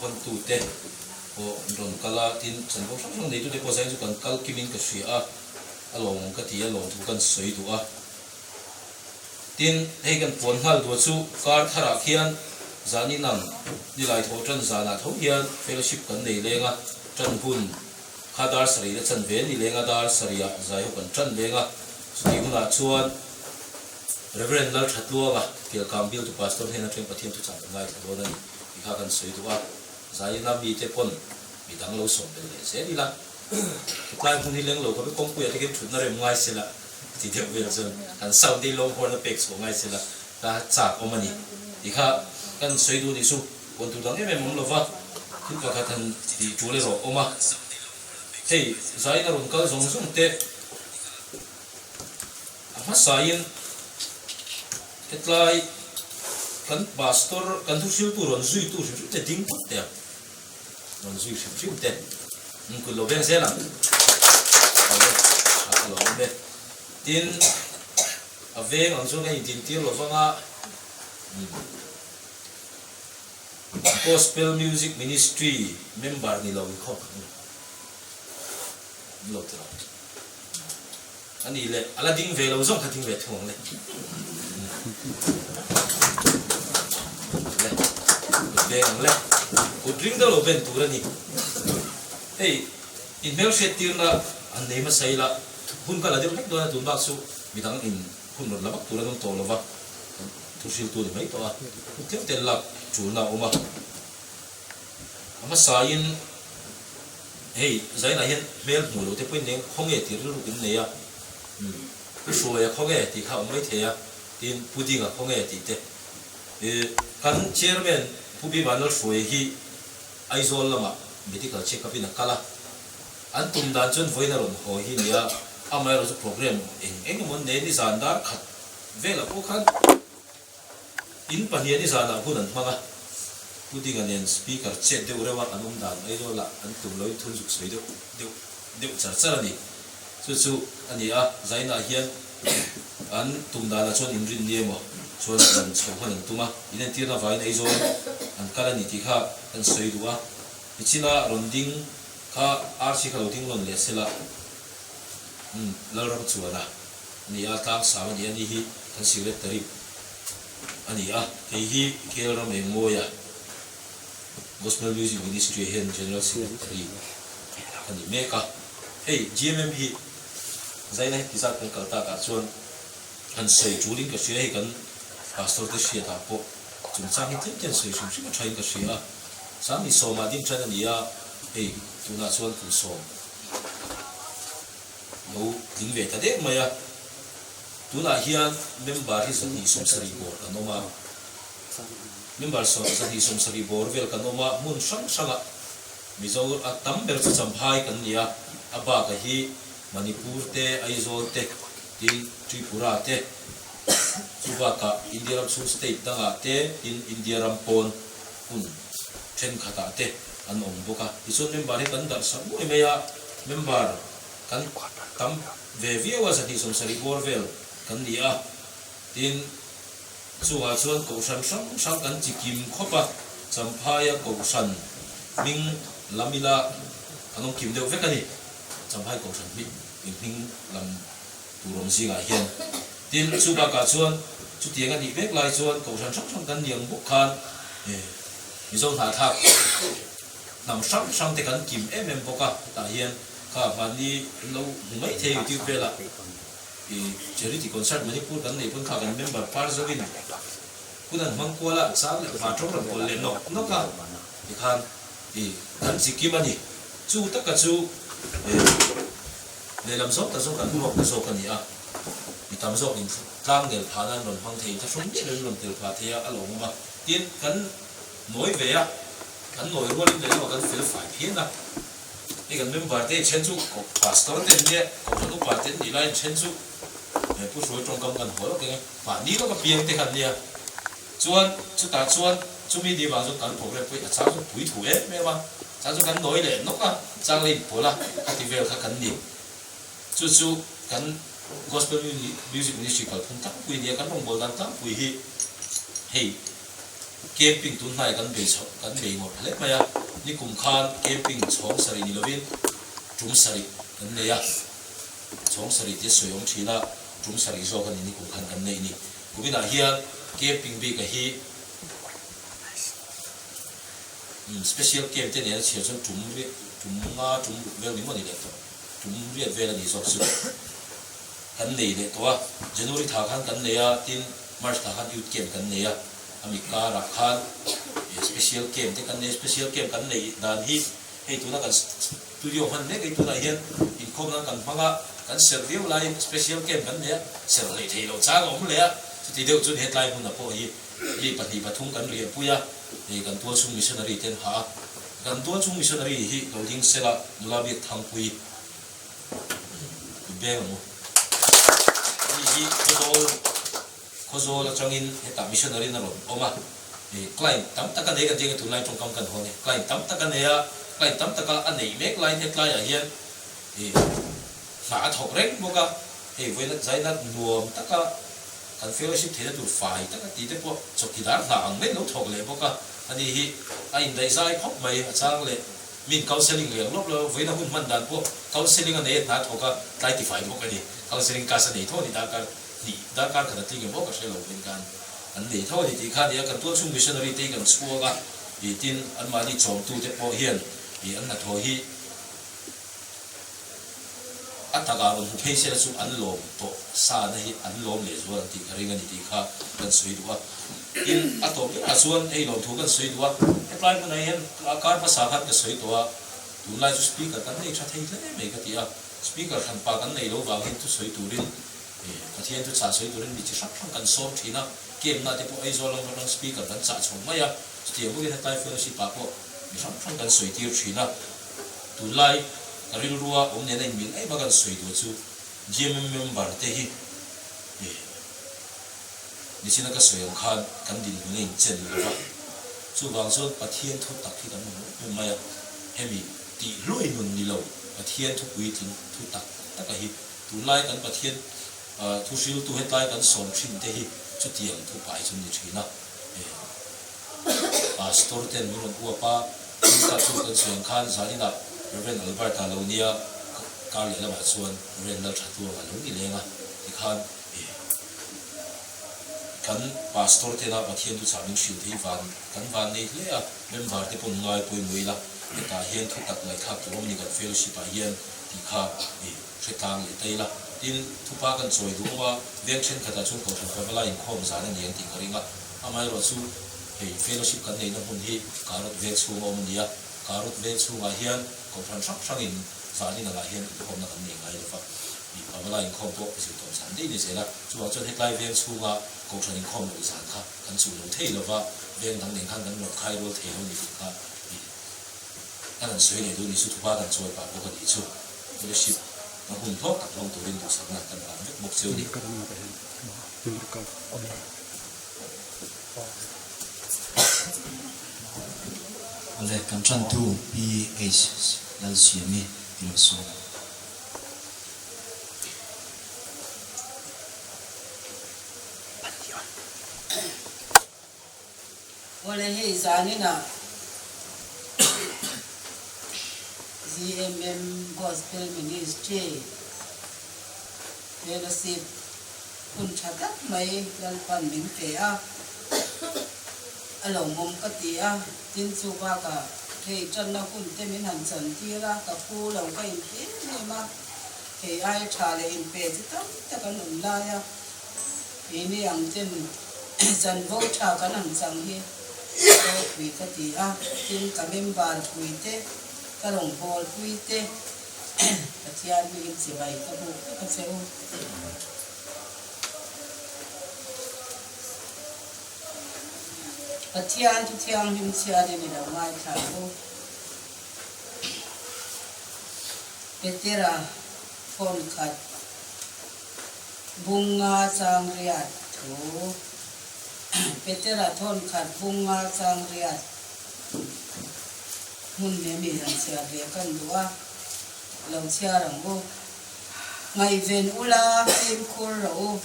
คนตูเตะโอ้รอนกาลาทินฉันก็ช่างในตัวเด็กภาษาจุกันกัลกิมินกับเสียอารมณ์กติอารมณ์ทุกันสวยตัวทินให้กันปนหัลตัวสู้การทาราเขียนจานินันนี่หลายทั่วจันจานาทเฮียนเฟลชิปกันในเลงะจันหุ่นข้าดาร์สรีและจันเวนี่เลงะดาร์สรีอะใจหกันจันเลงะสุดที่หุ่นอาชวน Reverend ลัลชัดลัวกะเกี่ยวกับบิลตุพาสตอร์เฮนัทเรียนปฏิบัติจังง่ายทั้งวันนี้ที่ข้ากันสวยตัวใจนับมีเทปนมีทั้งเราส่งเป็นเลยเสียดีละทุกครั้งคนที่เลี้ยงเราก็ไปกงกุยที่เก็บชุดนั่นเองง่ายสิละที่เดียวเวลาส่วนอันสาวที่ลงหัวนับเป็กส่งง่ายสิละถ้าจากอมันนี่ที่ข้ากันสวยดูดิสุคนทุกท่านเอ็มมุมลว่าที่ข้าท่านที่จูเลโรอมาเฮ้ยใจนั่นรุ่นก็ส่งส่งเตะอาศัยเอ็ดไลกันบาสตอร์กันทุกสิ่งตัวรอนซุยตัวสิ่งเตดิ้งปุ๊บเตะรอนซุยสิ่งเตะมันคือโลเบนเซล่ะเอาเลยเอาโลเบนทินอาเวงอันส่วนไอ้ทินที่เราฟังGospel Music Ministry member นี่เราวิเคราะห์เราตระอันนี้เลยอะไรดิ้งเวเราส่งขัดดิ้งเวทวงเลยเด้งเลยกูดิ้งตัวเราเป็นตัวนี้เฮ้ยอินเมลเสร็จที่นั่นอันนี้มาใส่ละหุ่นก็ละเดี๋ยวเล็กตัวนั้นตัวบ้าสู้มีทั้งอินหุ่นรถละบักตัวนั้นโตแล้ววะทุกสิ่งตัวนี้ไม่ตัวเที่ยวเต้นละจูน่าออกมาสายน์เฮ้ยใจไหนเห็นเมลหมูเราที่เป็นเนี่ยห้องเอติรู้กันเนี่ยผู้ช่วยห้องเอติเขาไม่เทียที่ผู้ดิ้งห้องเอติเตกันเชื่อมันผู้พิบัติเราช่วยที่ไอโซลละมาไม่ที่เขาเช็คกับพี่นักละอันตุ่มด่านจนไฟนั่นหรอหัวที่เนี่ยอามาเราจะโปรแกรมเองมันเนี่ยนี่สานดาร์ขัดเวลาพวกขันอินปัญญานี่สานดาร์ผู้นั้นมั้งผู้ที่กันเนี่ยสปีกเกอร์เช็ดเดี๋ยวเรียกว่าอันนั้นด่านไอโซละอันตุ่มเราทุนสุขสวยเดี๋ยวจัดสรรนี่สู้ๆอันนี้ใจน่าเฮียนอันตุ่มด่านชนอินรินเนี่ยมั้งชนอันสองคนหนึ่งตัวมั้งอินเดียน่าไฟไอโซอันการนี่ที่ข้าอันสวยตัวอิชิน่ารอนดิ้งข้าอาร์ชิคาโรดิ้งรอนเลสละแล้วเราชัวร์นะอันนี้ตามสามอันนี้ฮีทันสิเวตตรีอันนี้ฮีเกี่ยวกับเมงโมยGospel Music Ministry Head General Secretary อันนี้เมกะเฮ้ย GMM ฮีใจนะที่สักเป็นการตากส่วนอันเสียจูลิงก็เสียให้กันพาสตอร์ที่เสียตาโปจุดสร้างให้เต็มเสียชุ่มก็ใช้ก็เสียสามีโซมาดิ้งฉันอันนี้เฮ้ยตัวน่าส่วนคือโซเราดิ้งเวทเด็กมาตัวน่าเฮียนเมมเบอร์ที่สนิทสมสรีบอร์กันโนมาเมมเบอร์สนิทสมสรีบอร์เวลกันโนมามุนช่างช่างมิโซอัตตัมเบอร์สัมภายกันเนี่ยอาบากะฮีมณิปูร์เตไอโซเตทินทริปุระเตสุบากะอินเดียรัมซูสเตตดังอาเตอินเดียรัมปอนอุนเช่นขตาเตอันอมบุกะที่ส่วนเมมเบอร์กันดับสังมุยเมียเมมเบอร์กันตั้มเววีว่าสนิทสมสรีบอร์เวลกันเนี่ยทินส่วนกษัตริย์สังกันจิกิมขบะสัมภายกษัตริย์มิงลามิลาอันนั้นกิมเดียวเวกันนี่สัมภายกษัตริย์มิงลำตุรมสิงห์เฮียนทินสุบากาส่วนจุดเดียกันนี่เวกลายส่วนกษัตริย์สังกันยังบุกขันมิโซหาทักนำสังเตกันกิมบุกะตาเฮียนข้ามันนี่เราไม่เที่ยวที่เวลาเจริญที่คอนเสิร์ตมันนี่พูดกันในพูดข่าวกันเมมเบอร์พาร์ทวินพูดกันมังกัวละสามเลยมาตรงนั้นคนเล่นนกกันอีกครั้งกันสิกิมันนี่จู่ตะกัจู่ในลำซอกตะซอกกันพวกตะซอกกันนี่มีตำซอกนี่กลางเดือดผ่านนั้นหล่นพังเทียถ้าช่วงนี้หล่นเดือดผ่านเทียอารมณ์มาเตียนกันหน่วยเวียกันหน่วยรู้ว่าเรื่องกันฟิลฝ่ายเพี้ยนนะนี่กันเมมเบอร์เต้เช่นจู่กับพาสตอร์เต้เนี่ยกับทุกพาร์ทเต้นี่ไล่เช่นจู่ผู้ช่วยตรงกำกันหัวเราเป็นไงป่านนี้ก็มาเปลี่ยนเท่านี้ส่วนชุดตาส่วนชุดมีดีบางส่วนการผมเลยไปจ้างส่วนปุ๋ยถั่วไม่ว่าจ้างส่วนกันน้อยเลยนกจ้างเลยผัวละที่เวลเขากันนี่ชุดกัน Gospel Music Ministry เขาพุ่งตั้งปุ๋ยเนี่ยกันต้องบอกกันตั้งปุ๋ยเฮ้ย camping tun nai kan be ngor le maya ni kum khan camping chong sari ni lovin tum sari kan ne ya chong sari ti soyong thina tum sari zo kan ni kum khan kan nei ni kubina hian camping bi ka hi special camp te ne chia chon tum vel ni mo ni le to tum vel vel ni zo su kan nei le to January tha khan kan ne ya tin March tha khan youth camp kan ne ya Amerika rakhan special camp te kan ne special camp kan nei dan hi hei tu na kan studio han ne kai tu na hian in khom na kan manga kan serviu line special camp kan ne ser le thei lo cha ngom le chu ti deu chu headline hun na po hi pati pathum kan ri puya e kan tua chung missionary ten ha kan tua chung missionary hi loading sela nulabi thangpui beng mo hi khozol changin heta missionary na ron oma e client tam taka ne kan jeng tu lai trong kam kan hone client tam taka ne ya client tam taka anei mek line headline a hian e ma thok rek boka e voina zaina nuam taka kan fellowship thena tu fai taka ti te po chokidar na ang me no thok le boka ani hi a in dai zai phok mai achang le min counseling le lop lo voina hun man dan po counseling ane na thoka 95 boka ni counseling ka sa nei tho ni da ka kana ti ge boka se lo bin kan an nei tho ni ti kha ni kan tu chung missionary te kan school ga i tin an ma ni chom tu te po hian i an na tho hi ataga ron hu phei se la chu an lom to sa na hi an lom le zo ti kharing ani ti kha kan sui duwa in atop a chuan ei lom thu kan sui duwa apply mun ai hen kar pa sa khat ka sui towa tu lai chu speaker kan nei tha thei le me ka ti a speaker khan pa kan nei lo wa hin tu sui turin e pathian tu cha sui turin mi chi sak kan som thina kem na te po ai zo long long speaker kan cha chong maya ti bu ge tai fellowship pa po mi sak kan sui tir thina tu lai karil ruwa om ne nei min ai bagan sui du chu gym member te hi e ni sina ka sui ang khan kan din bu nei chen lo chu wang so pathian thu tak thi kan mo maya hemi ti loi nun ni lo pathian thu pui tin thu tak taka hi tu lai kan pathian thu sil tu het lai kan som thin te hi chu tiang thu pai chun ni thina e pastor ten mi ron uapa ka chu kan sui ang khan zalina Reverend Albert Alonia kar le lama chuan Reverend Thatu alo ni lenga ti khan kan pastor tena pathian tu chamin shil thei van nei le a member te pon ngai poi muila ta hian thu tak lai khak rom ni kan fellowship a hian ti kha thetang le teila tin thupa kan choi duwa veng chen khata chung ko family in khom zana niang ti karinga amai ro chu fellowship kan nei na hun hi karot veng chu om nia karot veng chu a hian ko phan sak sangin zani na la hian khom na kan nei ngai le fa i family in khom to si to san dei ni sela chu a chon hetlai veng chu nga ko than in khom lo san kha kan chu lo thei lo wa veng dang ning khan kan lo khai ro thei lo ni kha kan sui le du ni su thupa kan choi pa ko ka ti chu fellowship na hun thok tak long turin du sang na kan ba mok cheu ni le kan chan tu PH dal siami tilo so Ole hei zanina GMM Gospel Ministry fellowship kun chatak mai dal pan min pe a along mom ka ti a tin chu ba ka thei chan na kun te min han chan ti ra ka pu lo ka in pe ne ma thei ai tha le in pe chi tam ta kan um la ya ini ang chen chan vo tha kan ang chang hi ko wi ka ti a tin ka member wi te ka long bol wi te Patian mi in si bai ka bu ka seu Patian tu tiang him sia de ni da mai tha bu Petera phone khat bunga sang riat thu Petera thon khat bunga sang riat mun ne mi han sia le kan duwa lòng chia rằng vô ngày về ula em khôn rồi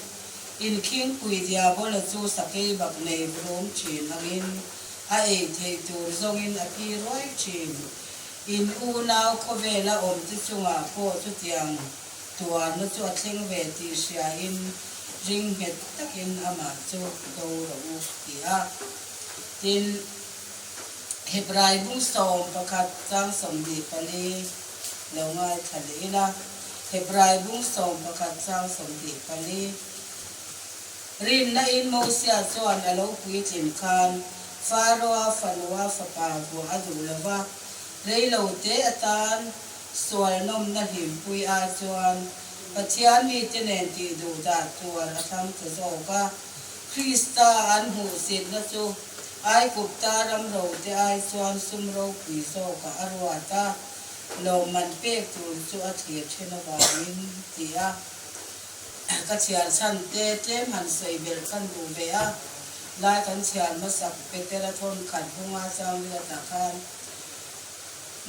in king pui dia bola chu sakei bak nei brom chin angin a e thei tur zongin a pi roi chin in u nau khovela om ti chunga po chu tiang tua no chu thleng ve ti sia in ring het takin ama chu do ro u ti a tin hebrai bung som pakhat chang som di pali longai thale na hebrai bung som pakhat chang som di pali rin na in mo sia chuan alo pui chin khan faroa fanwa fapa bu adulawa reilo te atan sual nom na him pui a chuan pathian mi tenen ti du da tuar atham te zoka krista an hu sit na chu ai gupta ram ro te ai chuan sum ro pui zoka arwata lo man pe tu chu a thia thena ba min ti a ka chian chan te man sei bel kan bu ve a lai kan chian ma sak petera thon khan hunga chang la ta khan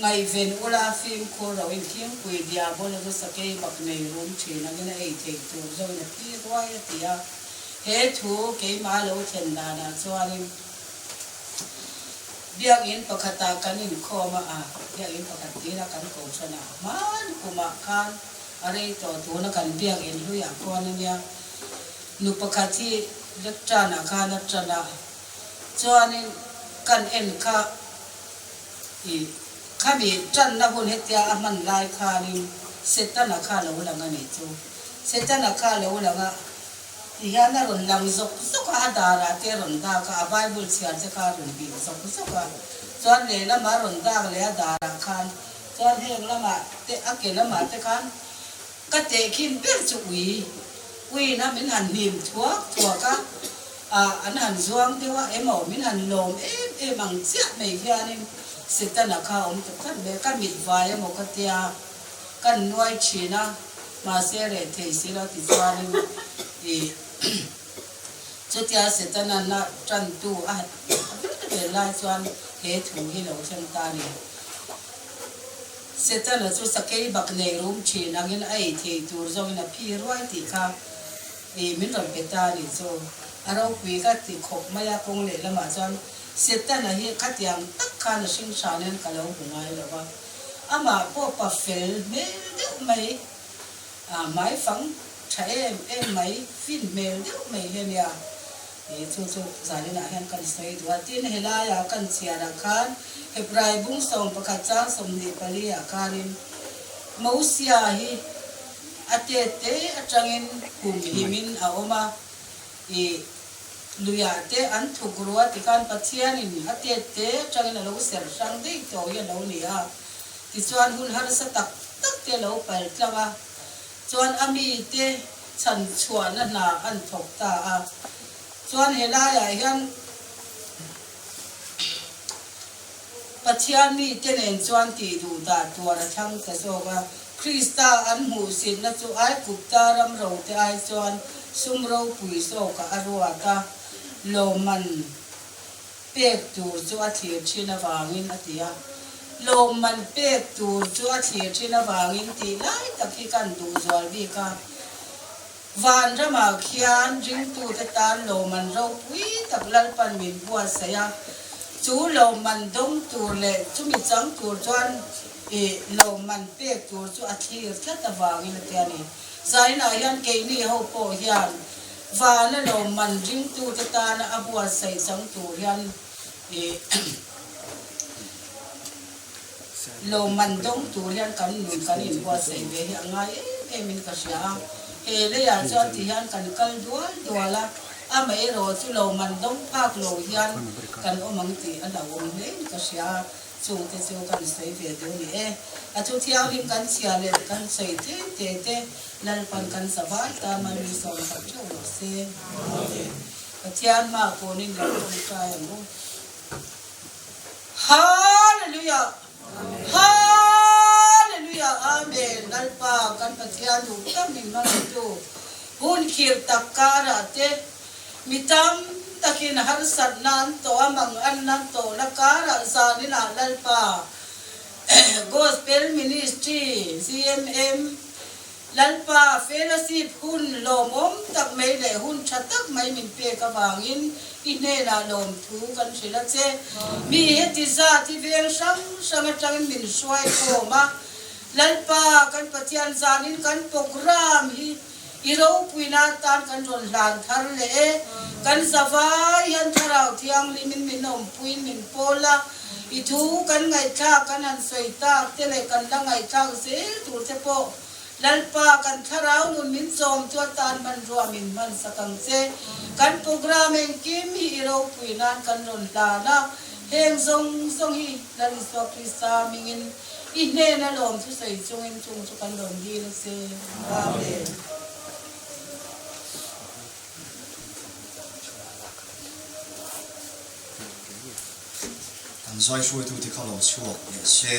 ngai ven ula phim ko ro in kim pui dia bol ro sakei bak nei rum thina ngina ei thei tu zo na pi roi tia he thu ke ma lo chen da na chuanin biak in pakhata kanin khoma a biak in pakhati ra kan ko chana man kuma khan are to tu na kan biak in hu ya ko na nya nu pakhati lectra na khan chana chuanin kan en kha i kami chan na hun hetia aman lai khani setana kha lo la ngani chu setana kha lo la nga iya na ron lang zok ka adara te ron da ka bible sian se ka ron bi zok ka chuan le la ma ron da le adara khan chuan heng la ma te akela ma te khan ka te khin ber chu wi na min han nim thua ka an han zuang dewa emo min han lom mang chia mai hianin setana kha ta kan be ka mit vai mo ka tia kan nuai china ma se re thei sila ti chuanin e chutia setana na tran tu a be lai chuan he thu hi lo chen ta ni setana chu sakei bak nei rum chin angin ai thei tur zong na phi roi ti kha e min ron pe ta ni chu aro pui ka ti khop maya kong le lama chuan setana hi khatiang tak khan sing sanen kalo hungai lawa ama po pa fel me de mai mai phang thae em mai fin mel de mai henia e chu zali na han kan sai dua tin hela ya kan chiara khan hebrai bung som pakhat cha som ni pali ya kanin mausia hi atete atangin kum himin a oma e luya te an thugruwa tikan pathian in atete atangin lo ser sang de to ya lo nia ti chuan hun har sa tak te lo pal tlawa chuan ami te chan chuan na an thok ta a chuan hela ya hian pathian mi te nen chuan ti du da tuar thang ta zoga krista an mu sin na chu ai gupta ram ro te ai chuan sum ro pui so ka arwa ta lo man pek tu chu a thir thina wangin atia lo man pek tu chu a thir thina wangin ti lai takhi kan du zol bi ka van rama khian ring tu te tan lo man ro pui tak lal pan min bua saya chú lo man dong tu le chú mi chang tu chuan e lo man pek tu chu a thir thla ta wangin atia ni zai na hian ke ni ho po hian và nó lo man ring tu te ta na abua sai sang tu hian e lo man dong tu hian kan nun kan in bua sai ve hi angai min ka sia he le ya chuan ti hian kan kal duala a mai ro chu lo man dong phak lo hian kan omang ti an lo om le ka sia chung te chu kan sai ve do ni a chu thiau lim kan sia le kan sai te lal pan kan sabai ta man mi som ka chu lo se pathian ma ko ni lo ka mo hallelujah hallelujah amen nalpa kan pathian du tam min ma tu hun khir takara te mitam takin har sat nan to amang an nan to nakara zanina lalpa gospel ministry cmm ลันปาเฟลซีหุ่นลมอมตักไม่เลยหุ่นชัดตักไม่มินเปกบางอินอินเนลาลมทูกันสิละเจมีเหตุซาที่เวียงสังสังจังมินสวยโคมาลันปากันปฏิอันจานินกันโปรแกรมฮีอีโรปุยนาตานกันจนหลานทาร์เลกันสบายยันทาราวที่อังลิมินมินอมปุยมินโปลาอีทูกันไงชากันอันสวยตาเตเลกันละไงชาเสียตูเทโปลันปากันทาราวนุนมินซอมตัวตานมันรัวมินมันสักังเซกันโปรแกรมเองกิมฮีอีโรปุยนานกันจนหลานะเฮงซงซงฮีลันสวคริสตามิงินอินเนนลมทุใส่จงเอ็นจงสุกันลมดีละเซอาเมนกันซอยช่วยทุกที่เขาเราช่วยเนี่ยเช่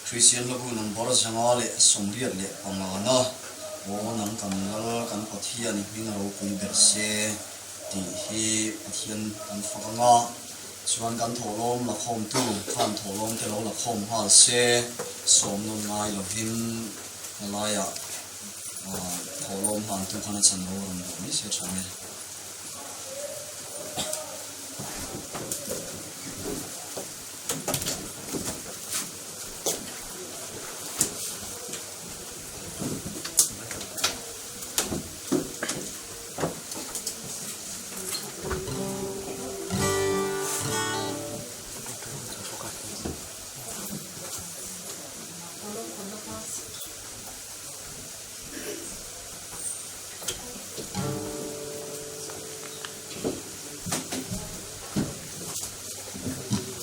คริสเตียนเราบุญนำบริษัทงาเลยสมเรียดเลยของเราเนาะโอ้นำกันแล้วกันปะเทียนวิ่งเราคุยเบรเช่ที่ที่ปะเทียนกันฟังงาชวนกันถล่มละครตู้ขันถล่มเทโลละครฮาเช่สมนุนนายเราหินอะไรอ่ะถล่มผ่านตู้ขันฉันเรารำไม่เสียใจ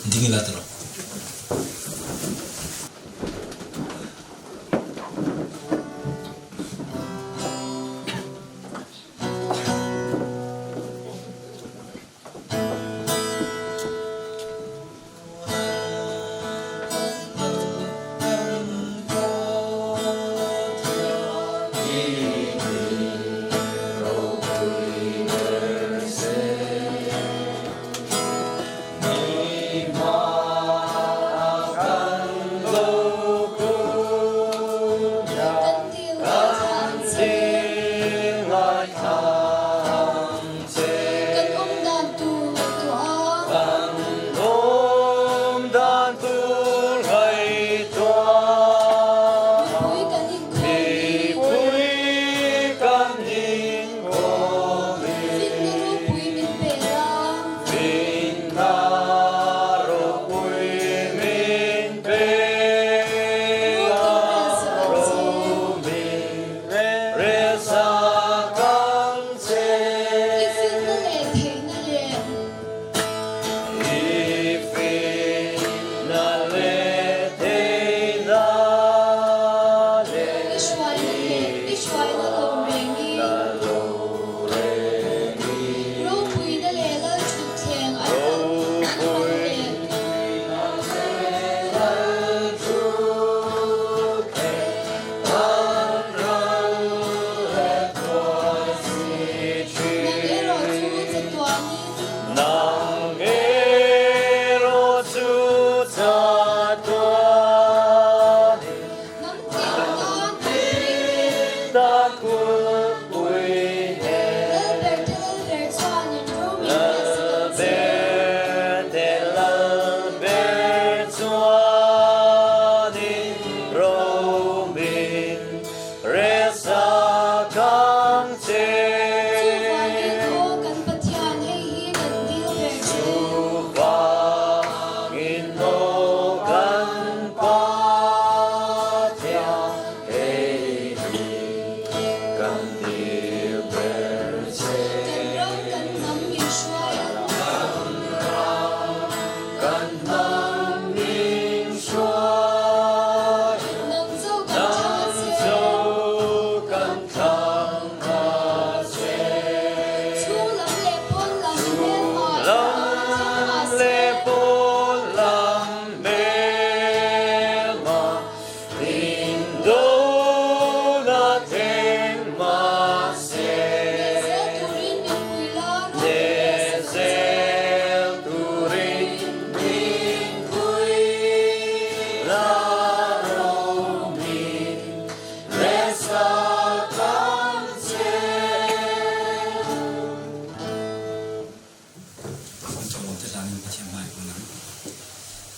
Dingin lah terus. Amen.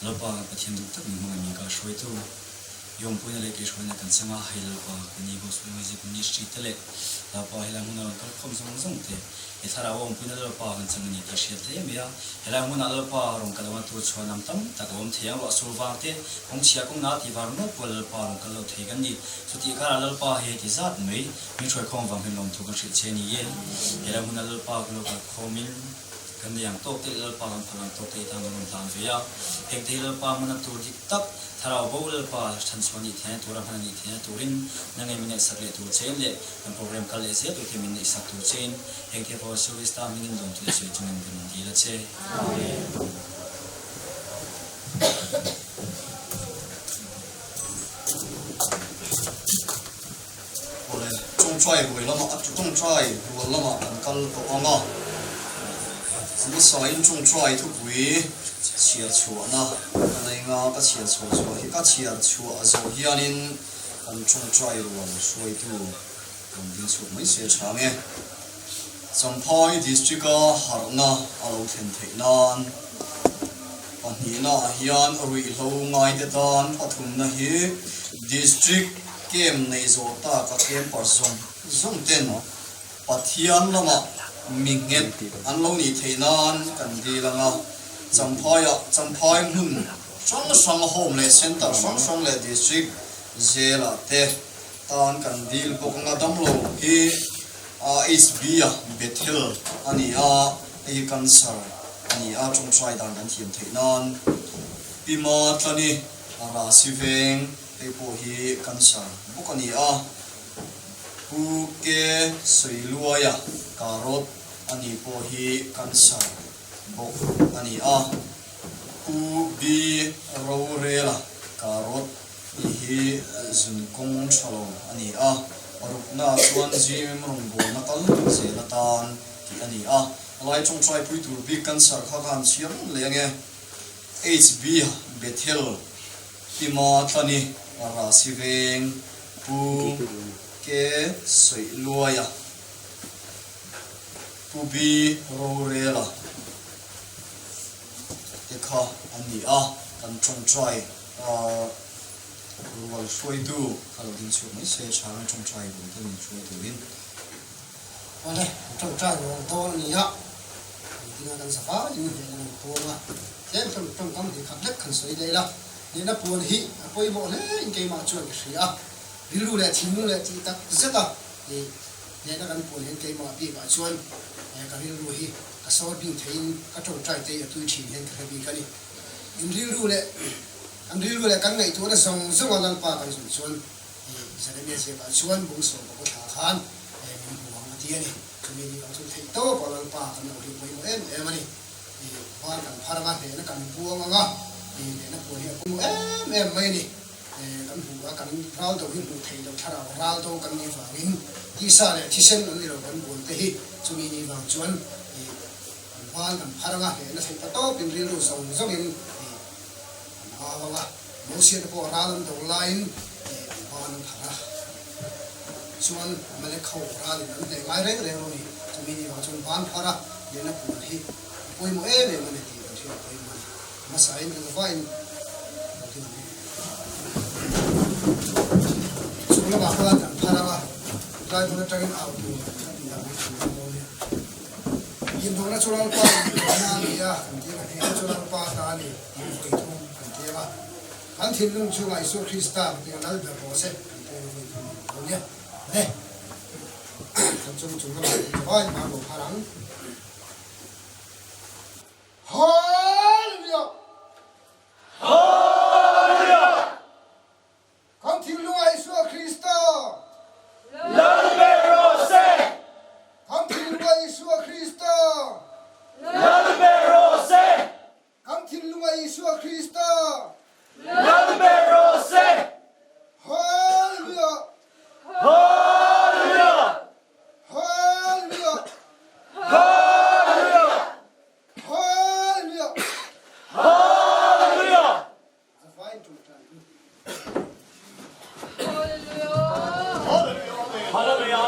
เราปาปะเทียนดุตักมีมันมีกาช่วยตัวยมปุ่นอะไรก็ช่วยนักกันสังอาให้เราปาคนนี้ก็ช่วยไม่ใช่คนนี้สตรีทเล็กเราปาให้เราหุ่นเราก็คมส่งเตะไอ้ถ้าเราปุ่นเราปากันสังนี้ก็เสียเตะเมียให้เราหุ่นเราปาลงกันวันตัวชวนน้ำตั้มแต่ก็เทียงว่าสูบวางเตะคงเชียร์คงนาที่วางนกว่าเราปาลงกันเราเทกันนี่สุดที่การเราปาเหตุจัดไม่ช่วยคงวางให้ลงทุกข์เช่นนี้ให้เราหุ่นเราปาเราก็คอมินกันอย่างโตเตลปากันพลังโตเตทางมันทางเสียเอกเทลปามันตัวจิตตักถ้าเราบอกลปาฉันสวนิเทียนตัวเราพันนิเทียนตัวรินนั่งเองมันสักเล็กตัวเชนเล่เป็นโปรแกรมการเลี้ยตัวที่มันสักตัวเชนเอกเทพอสวิสตามินดงตัวช่วยจุนกันดีละเช่โอ้เลยจงช่วยรวยละมาจงช่วยรวยละมากันตัวอ่ะสมัยจงช่วยทุกวีเชียร์ชัวนะอะไรเงี้ยก็เชียร์ชัวที่ก็เชียร์ชัวโซเฮียนินกันจงช่วยรวยช่วยตัวผมเป็นสุดไม่เสียช้าไงจำพอยดิสตริกหาร์นะอารมณ์เทนเทนันวันนี้นะเฮียนอริโลง่ายเด็ดอันปฐุมนะฮีดิสตริกเกมในโซตากับเกมปอร์ซงส่งเต้นปัทยานละมามิงเงินอันเรานี่เทนันกันดีละงะจำพอยหุ่นช่องโฮมเลยเซ็นเตอร์ช่องเลยดิสตริกเจลาเตตอนกันดีลปกงาดัมโลฮีSB เบทเทลอันนี้ไอ้กันซาร์อันนี้จงช่วยดังกันทีมเทนันปีมาตอนนี้ราศีเวงไอ้พวกฮีกันซาร์บุกอันนี้ผู้เกสวยรวยการถอันนี้พวกฮีกันซาร์บุกอันนี้ผู้บีโรเรล่การถฮีจุนกงชโลอันนี้รุกนาชวนจีมรงโบนักลเซลตานที่อันนี้อะไรจงช่วยผู้ถูกบีกันสารข้ากันเชียงเลี้ยงHB เบทเทลที่มาตอนนี้ราศีเวงผู้เกสวยรวยผู้บีโรเรล่เด็กข้าอันนี้กันจงช่วยรู้ว่าช่วยดูเขาดินช่วยไม่เสียช้างจงใจดูดินช่วยดูดินอะไรจงใจลงตัวนี้ที่นั่นสบายอยู่ในตัวมาเจ้าจงกำที่ขัดเล็กขันสวยเลยละนี่นะปวนฮีปวยบอกเลยอินเกมาชวนกันเสียวิรุเลยทิ้งเลยที่ตักเสร็จนี่นะกันปวนอินเกมาปีมาชวนกันวิรุฮีก็สอนบินเทียนก็จงใจเตะตัวทีเห็นกันบีกันนี่อินวิรุเลยอันนี้รู้เลยกันไงตัวนั้นส่งวันนั้นป้ากันชวนจะได้ไม่เสียชวนบุญส่งบุญหาทานมีหวังมาเที่ยนี่จะมีเราสุดที่โตป้ากันป้ากันเราที่ไปหมดมันนี่บ้านกันพาราเห็นกันบัวงะเนี่ยนะบัวเนี่ยบัวไม่นี่กันบัวกันเราตัวหินบุตรเราถ้าเราตัวกันนี่ฝั่งนี้ที่สาเลยที่เส้นนั้นเรากันบัวที่จะมีนี่บางชวนบ้านกันพาราเห็นนะสิโตเป็นเรื่องส่งเห็นโมเสียนพอร้านตรงไลน์บ้านทางส่วนมันเลยเข้าร้านนั้นแต่ง่ายเร่งนี่จะมีว่าส่วนบ้านพาระเดี๋ยวนับปุ่นที่ป่วยโมเลยมันเลยที่เราเชื่อป่วยมันมาใส่มันก็ไฟที่นี่ส่วนเราบ้านพาระว่าไลน์มันจะกินเอาดูยินดีนะส่วนเราป้านาลีอ่ะที่เราส่วนเราป้านาลีที่ไปทุ่งอันที่ลุงช่วยสุคริสต์ที่นั่นเป็นโปรเซสตรงนี้เนี่ยผมจุ่มแล้วไปมาบุกพลังฮาเลลูยาฮาเลลูยาอันที่ลุงสุคริสต์ลาเบโรเซอันที่ลุงสุคริสต์ลาเบโรเซอันที่ลุงสุคริสต์Numerose Hallelujah Hallelujah Hallelujah Hallelujah Hallelujah Hallelujah Hallelujah Hallelujah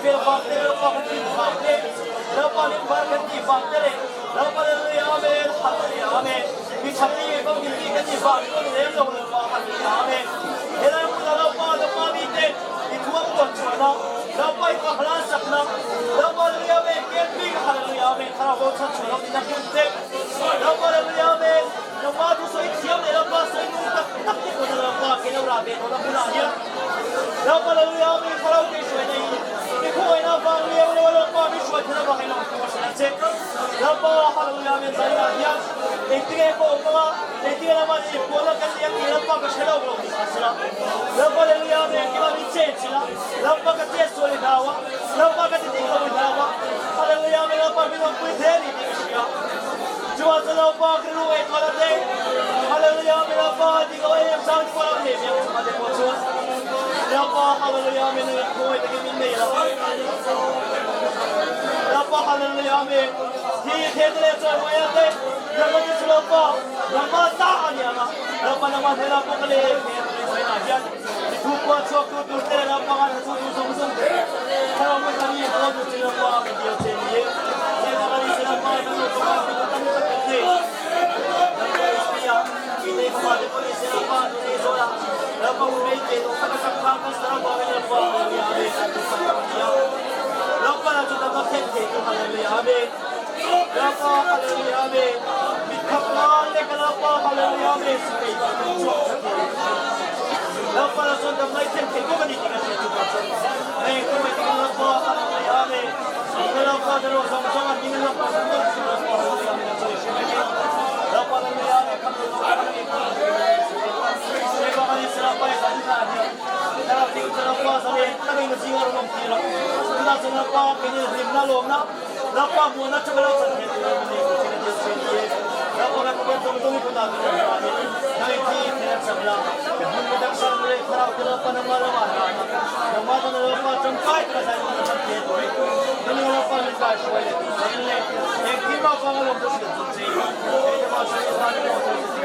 fel bak te lo pa kan bak te lo pa ni par kan ti bak te le lo pa le amen hallelujah amen ki chapni ba ki kan ti bak ko le lo pa hallelujah amen era mu lo pa bi te ki thua ko chona lo pa ka hlan sakna lo pa le amen ke bi hallelujah amen khara ho cha chona ni na ki te lo pa le amen lo pa tu so ikiam le lo pa so nu tak ki ko lo pa ke lo ra be ko na pula ya lo pa le amen khara ke shwe nei ki ko ina pa le lo pa bi shwe thana ba ke lo ko sa che lo pa hallelujah amen sai ya ya ektige ko pa ektige na ma ni ko la kan ya ki lo pa ka shelo ko ni asla lo pa le amen ki ba bi che chila lo pa ka te so le dawa lo pa ka te ko le dawa hallelujah amen lo pa bi lo ku the ni ni ya Jua sana pa kru e kala de hallelujah mera pa di ko e sang ko la ne me ma de ko chu ya pa hallelujah me ne ko e de min ne la ya pa hallelujah me thi the de so ma ya de ya ma ni so pa ya ma ta ani ma ya pa na ma de la ko le me so na ya tu ko chu ko tu te la pa na tu tu song song de ha ma ta ni ko tu te la pa me dio che ni ye na ga ni se la pa na ko pa Kita kembali polisi lepas ini soalnya lepas mereka itu sangat sangat serang bawa lepas ini habis lepas itu kita makan itu hallelujah habis lepas hallelujah habis dikapkan lepas lepas hallelujah habis lepas itu kita makan itu kau ni kita cuba mereka makan lepas hallelujah habis lepas itu sama-sama kita lepas hallelujah habis lepas hallelujah Saya kali selapai sana ni. Saya tinggal selapai sana, kami mesti orang mesti lah. Kita selapai kini rimna lomna, lepas mana cuba lah sana ni. Lepas nak pergi tunggu pun tak ada. Kami pergi sebelah. Kita sana ni kerap lepas nama. Nama tu lepas jumpai kita saya pergi. Ini lepas ni saya cuba. Ini yang kita panggil untuk sih. Kita masih sana ni untuk sih.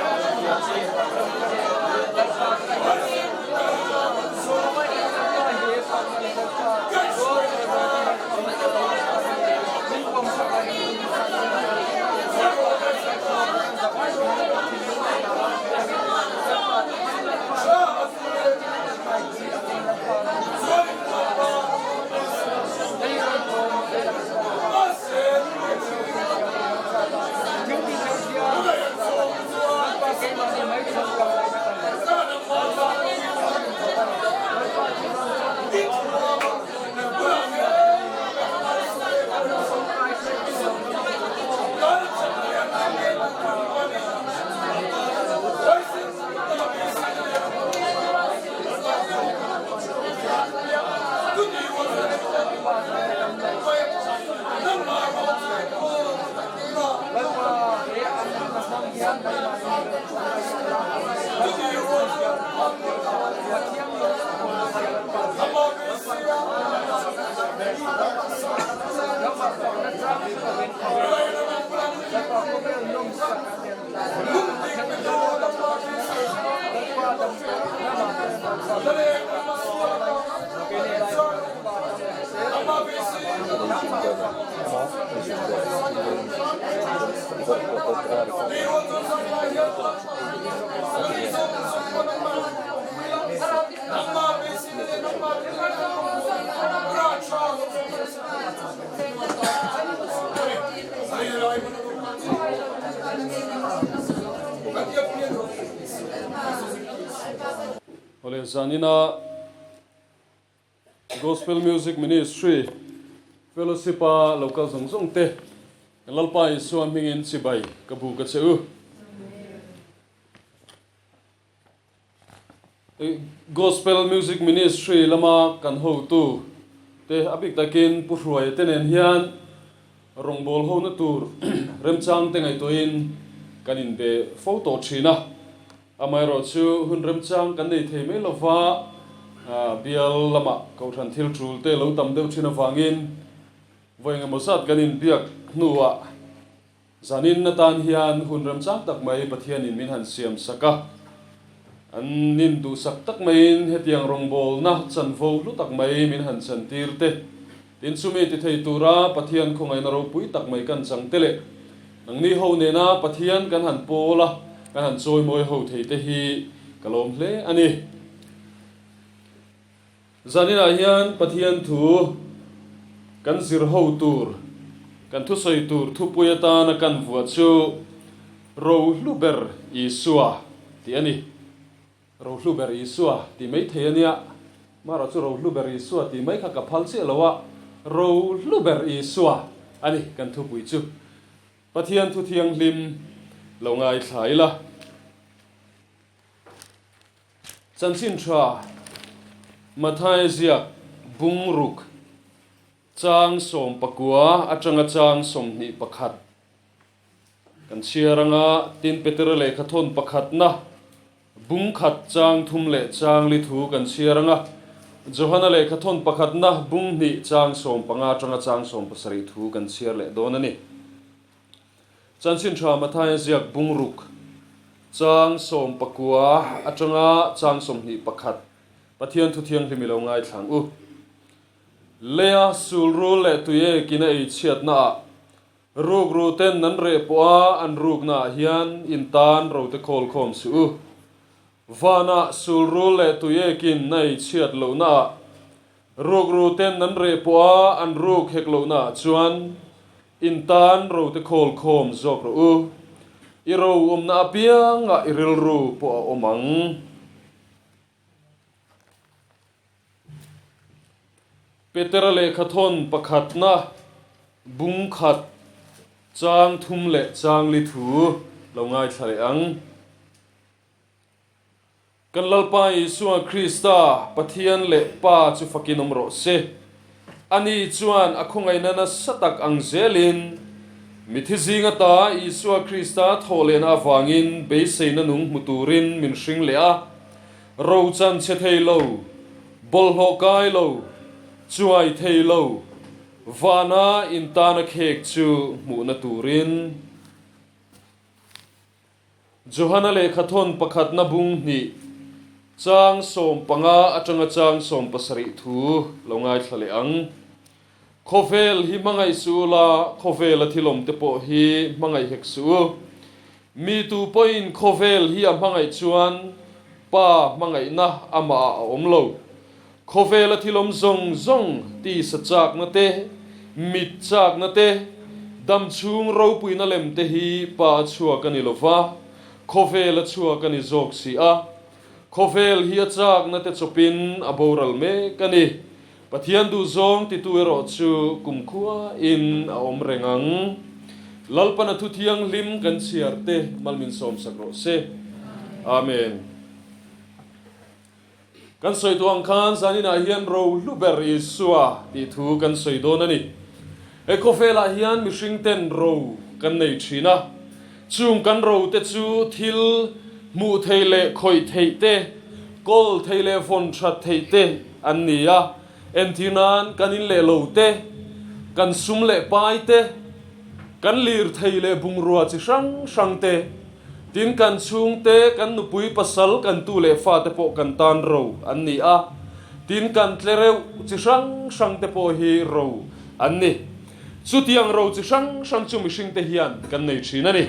Ole Zanina Gospel Music Ministry Fellowship a local zong te lalpa isuan mingin sibai kabu ka cheu Gospel Music Ministry lama kan ho tu te abik takin puhruai tenen hian rongbol ho na tur remchang tengai toin kanin be photo china amai ro chu hun remchang kan nei thei me lova bial lama ko than thil trul te lo tam deuh thina wangin voinga mosat kanin biak nuwa zanin na tan hian hun remchang tak mai pathian in min han siam saka an nin du sak tak mai hetiang rongbol na chan vo lu tak mai min han chan tir te tin sumi ti thei tura pathian khongai na ro pui tak mai kan chang tele nang ni ho ne na pathian kan han pola kan han choi moi ho thei te hi kalom hle ani zanina hian pathian thu kan zir ho tur kan thu soi tur thu puyata na kan vua chu ro hluber isua ti ani ro hluber isua ti mai thei ania mara chu ro hluber isua ti mai kha ka phal che lawa ro hluber isua ani kan thu pui chu pathian thu thiang lim lo ngai thlai la chanchin tha mathai ziak bungruk chang som pakua atanga chang som ni pakhat kan chiaranga tin petra le khathon pakhat na bung khat chang thum le chang li thu kan chiaranga johana le khathon pakhat na bung ni chang som panga atanga chang som pasari thu kan chiar le donani chanchin tha mathai ziak bungruk chang som pakua atanga chang som ni pakhat pathian thu thiang hlimilo ngai thlang u lea sulru le tuye kina ei chiat na ruk ru ten nan re poa an ruk na hian intan ro te khol khom su vana sulru le tuye kin nei chiat lo na ruk ru ten nan re poa an ruk hek lo na chuan intan ro te khol khom zok ro u iro na pianga iril ru po omang Petra le khathon pakhat na bung khat chang thum le chang li thu lo ngai thale ang kan lalpa Isua Krista pathian le pa chu fakinom ro se ani chuan akhongai nana satak ang zelin mithizinga ta Isua Krista tholen awangin beiseina nung muturin min hring le a ro chan che thei lo bol ho kai lo chuai thei lo vana intana khek chu mu na turin johana le khathon pakhat na bung ni chang som panga atanga chang som pasari thu longai thlale ang khovel hi mangai su la khovel athilom te po hi mangai hek su mi tu point khovel hi a mangai chuan pa mangai na ama omlo khovel athilom zong zong ti sachak na te mit chak na te dam chung ro pui na lem te hi pa chua kani lova khovel chua kani zok si a khovel hi chak na te chopin aboral me kani pathian du zong ti tu ero chu kumkhua in a om rengang lalpana thu thiang lim kan chiarte malmin som sakro se amen kan soi tuang khan sanina hian ro luber isua ti thu kan soi don ani e khofela hian mihring ten ro kan nei thina chung kan ro te chu thil mu theile khoi theite kol theile fon that theite annia entinan kanin le lo te kan sum le pai te kan lir theile bungrua chi sang sang te tin kan chung te kan nupui pasal kan tu le fa te po kan tan ro anni a tin kan tlereu chi sang sang te po hi ro anni chu tiang ro chi sang sang chu mi hring te hian kan nei thina ni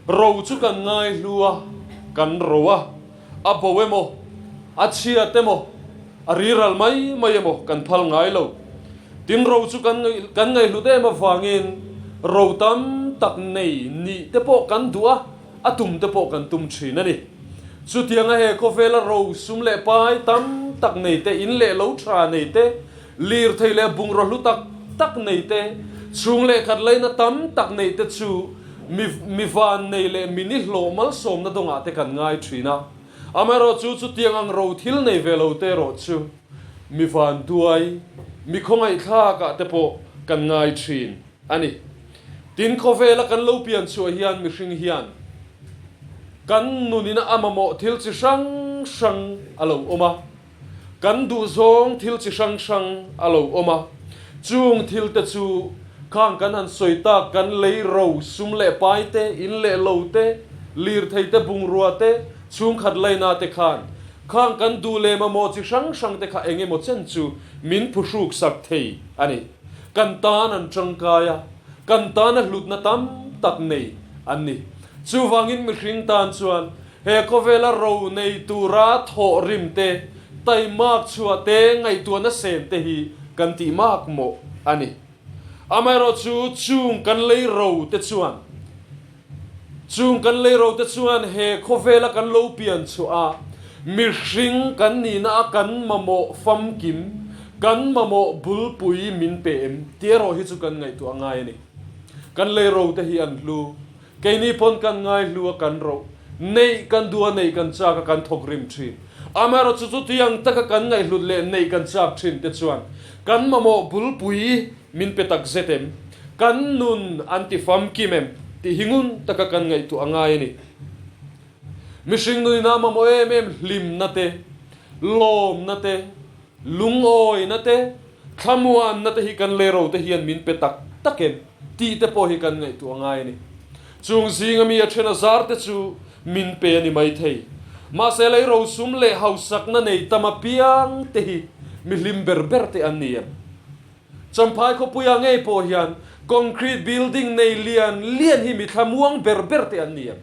ro chu kan ngai hlua kan rowa a boemo a chia te mo a riral mai mai mo kan phal ngai lo tin ro chu kan ngai hlu te ma wangin ro tam tak nei ni te po kan dua atum te po kan tum thina ni chu tianga he khofela ro sum le pai tam tak nei te in le lo thra nei te lir theile bung ro hlu tak nei te chung le khat leina tam tak nei te chu mi van nei le mini hlo mal som na donga te kan ngai thina amaro chu tiangang ro thil nei velo te ro chu mi van duai mi khongai kha ka te po kan ngai thin ani tin khofela kan lo pian chu hian mi hring hian kan nunina amamo thil chi sang sang alo oma kan du zong thil chi sang sang alo oma chung thil te chu khang kan an soita kan lei ro sum le pai te in le lo te lir thei te bung ruwa te chung khat leina te khan kan du le ma mo chi sang sang te kha enge mo chen chu min phusuk sak thei ani kan tan an changkaya kan tan a hlut na tam tak nei ani chu wangin mi hring tan chuan he kovela ro nei tura tho rim te tai mak chua te ngai tu na sem te hi kan ti mak mo ani amaro chu chung kan lei ro te chuan chung kan lei ro te chuan he kovela kan lo pian chu a mi hring kan ni na kan mamo fam kim kan mamo bul pui min pem tiero hi chu kan ngai tu angai ni kan lei ro te hi an lu ke ni pon kan ngai lu kan ro nei kan dua nei kan cha ka kan thok rim thi amaro chu chu tiang taka kan ngai hlut le nei kan chak thin te chuan kan mamo bul pui min pe tak zetem kan nun anti fam kimem ti hingun taka kan ngai tu angai ni mishing nui na mamo em lim na te lom na te lung oi na te khamuan na te hi kan le ro te hian min pe tak takem ti te po hi kan ngai tu angai ni chung zinga mi a thena zar te chu min pe ani mai thei ma se le ro sum le hausak na nei tama piang te hi mi lim berber te aniam champai ko puyang ei po hian concrete building nei lian hi mi thamuang berber te aniam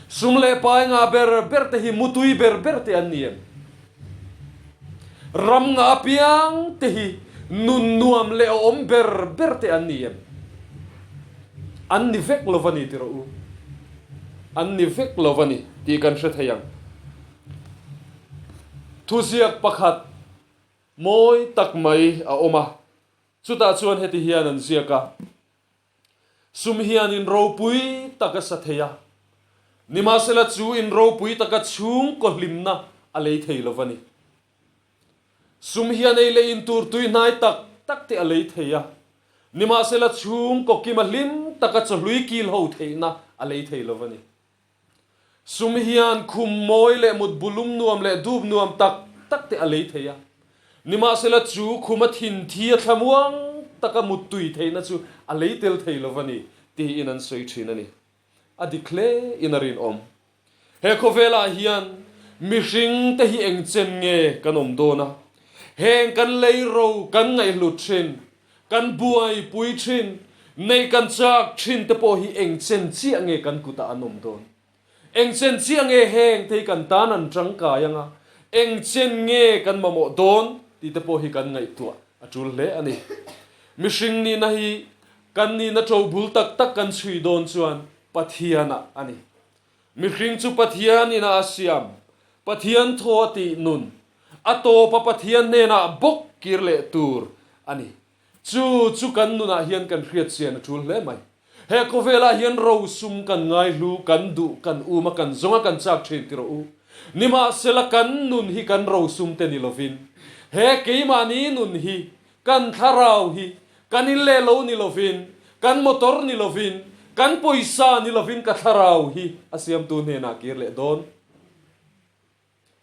sum le pai nga berber te hi mutui berber te aniam ram nga piang te hi nun nuam le om berber te aniam an ni vek lovani tiro u an ni vek lovani ti kan hre thayang thusiak pakhat moi tak mai a oma chuta chuan heti hian an ziaka sum hian in ro pui taka satheya nima sela chu in ro pui taka chung ko hlimna a lei thei lovani sum hian ei le in tur tui nai tak te a lei theya nima sela chung ko kima hlim taka chlui kil ho theina a lei thei lovani sum hian khum moi le mut bulum nuam le dub nuam tak te a lei theya nima sela chu khuma thin thia thamuang taka mut tui theina chu a lei tel thei lovani ti in an soi thinani a declare in a rin om he khovela hian mi hring te hi engchen nge kanom dona heng kan lei ro kan ngai hlut thin kan buai pui thin nei kan chak thin te po hi engchen chi ange kan kuta anom don engchen chi ange heng thei kan tan an tangka yanga engchen nge kan mamo don ti te po hi kan ngai tua atul le ani mi hring ni na hi kan ni na tro bul tak kan chui don chuan pathiana ani mi hring chu pathian ina asiam pathian tho ti nun ato pa pathian ne na bok kirle tur ani chu kan nuna hian kan hriat sian atul le mai he kovela hian ro sum kan ngai lu kan du kan uma kan zonga kan chak thin tiro u nima sela kan nun hi kan ro sum te ni lovin he keima ni nun hi kan tharau hi kan in le lo ni lovin kan motor ni lovin kan poisa ni lovin ka tharau hi asiam tu ne na kirle don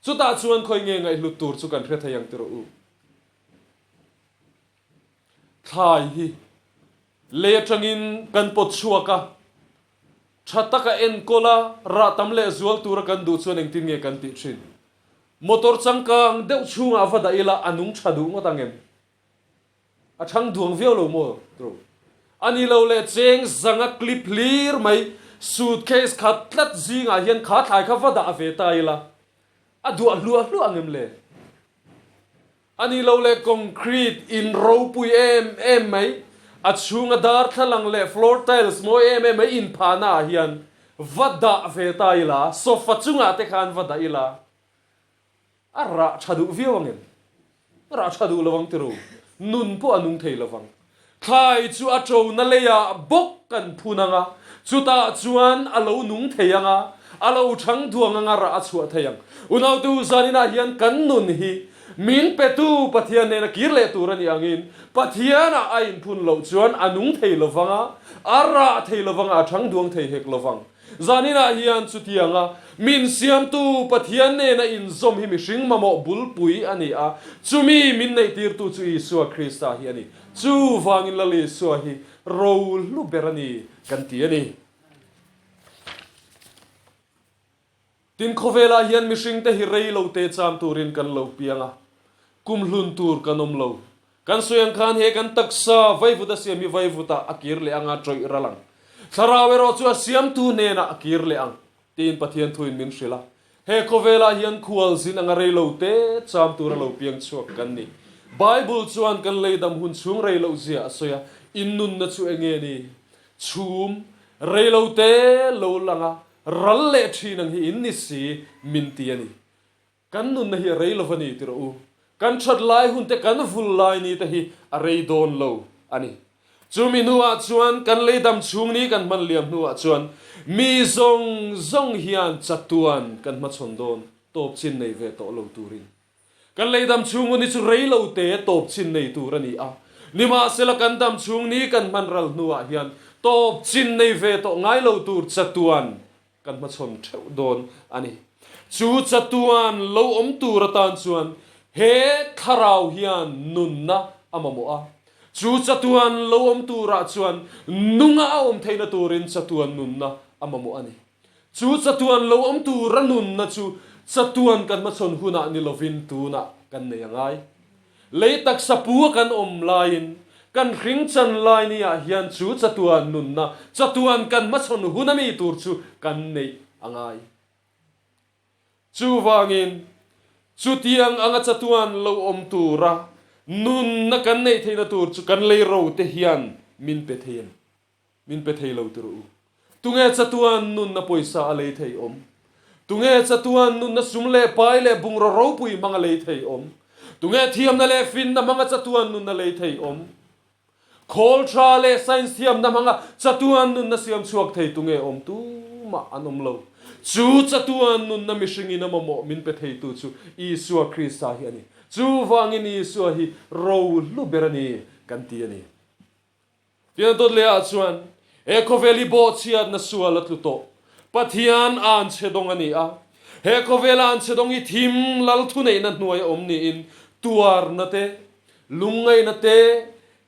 chuta chuan khoi nge ngai hlut tur chu kan hre thayang tiro u thai hi le tangin kan pot chuaka thataka en kola ra tamle zual tur kan du chuan engtin nge kan ti thin motor changkang deuh chunga vada ila anung thadu ngotangem a thang duang viau lo mo tro ani lo le cheng zanga clip lir mai suitcase khatlat zinga hian kha thai kha vada aveta ila adu lu angem le ani lo le concrete in ro pui em mai a chunga dar thalang le floor tiles mo em in phana hian vada aveta ila sofa chunga te khan vada ila ara chadu viau angem ra chadu lawang tiru nun po anung thei lawang khai chu a tro na leya bok kan phunanga chuta chuan alo nung theianga alo thang duanga ra achua theiang unau tu zanina hian kan nun hi min petu pathian ne na kirle turani angin pathiana a in phun lo chuan anung thei lawanga ara thei lawanga thang duang thei hek lawang zanina hian chutianga min siam tu pathian ne na in zom hi mi hring mamo bul pui ani a chumi min nei tir tu chu Isua Krista hi ani chu wangin lali suwa hi ro lu berani kan ti ani tin khovela hian mi hring te hi rei lo te cham turin kan lo pianga kum hlun tur kanom lo kan suyang khan he kan taksa vai vuta siam mi vai vuta akir le anga troi ralang tharawe ro chu siam tu ne na akir le ang tin pathian thuin min sila he kovela hian khual zin anga reilo te cham tu ra lo piang chuak kan ni bible chuan kan leidam hun chung reilo zia soya innun na chu enge ni chum reilo te lo langa ral le thinang hi in ni si min ti ani kan nun na hi reilo vani tiro u kan chat lai hun te kan vul lai ni te hi a rei don lo ani chumi nuwa chuan kan leidam chung ni kan man liam nuwa chuan mi zong hian chatuan kan ma chon don top chin nei ve to lo turin kan leidam chung ni chu rei lo te top chin nei tur ani a nima sela kan dam chung ni kan man ral nuwa hian top chin nei ve to ngai lo tur chatuan kan ma chon theu don ani chu chatuan lo om tur tan chuan he tharau hian nun na amamo a chu chatuan lo om tura chuan nunga om theina turin chatuan nun na amamo ani chu chatuan lo om tura nun na chu chatuan kan ma chon huna ni lovin tu na kan nei angai leitak sapu kan om lain kan ring chan lai ni a hian chu chatuan nun na chatuan kan ma chon huna mi tur chu kan nei angai chu wangin chu tiang anga chatuan lo om tura nun na kan nei theina tur chu kan lei ro te hian min pe thei lo turu tunge chatuan nun na poisa a lei thei om tunge chatuan nun na sumle pai le bungro ro pui manga lei thei om tunge thiam na le fin na manga chatuan nun na lei thei om khol tra le science thiam na manga chatuan nun na siam chuak thei tunge om tu ma anom lo chu chatuan nun na mishing ina mamo min pe thei tu chu Isua Krista hi ani chu wangin Isua hi ro lu berani kan ti ani tian tot le a chuan e koveli bo chiat na sualat lu to pathian an chedong ani a he kovela an chedong i thim lal thu nei na hnuai om ni in tuar na te lungai na te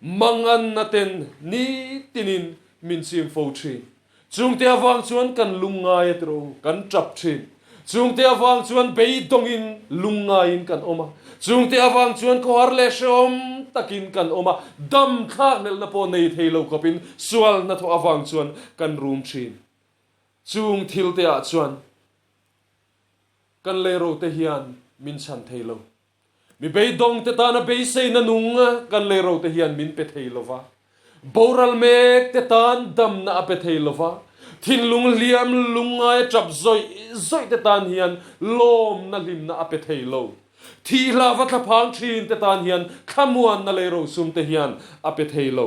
mangan na ten ni tinin min sim fo thin chung te awang chuan kan lungai tro kan trap thin chung te awang chuan bei dong in lungai in kan oma chung te awang chuan ko har le shom takin kan oma dam thak nel na po nei theilo kopin sual na tho awang chuan kan room thin chung thil te a chuan kan le ro te hian min chan theilo mi bei dong te ta na bei sei na nung kan le ro te hian min pe theilo wa boral mek te tan dam na pe theilo wa thin lung liam lungai trap zoi te tan hian lom na lim na pe theilo thi la wa tha phang thin te tan hian khamuan na le ro sum te hian pe theilo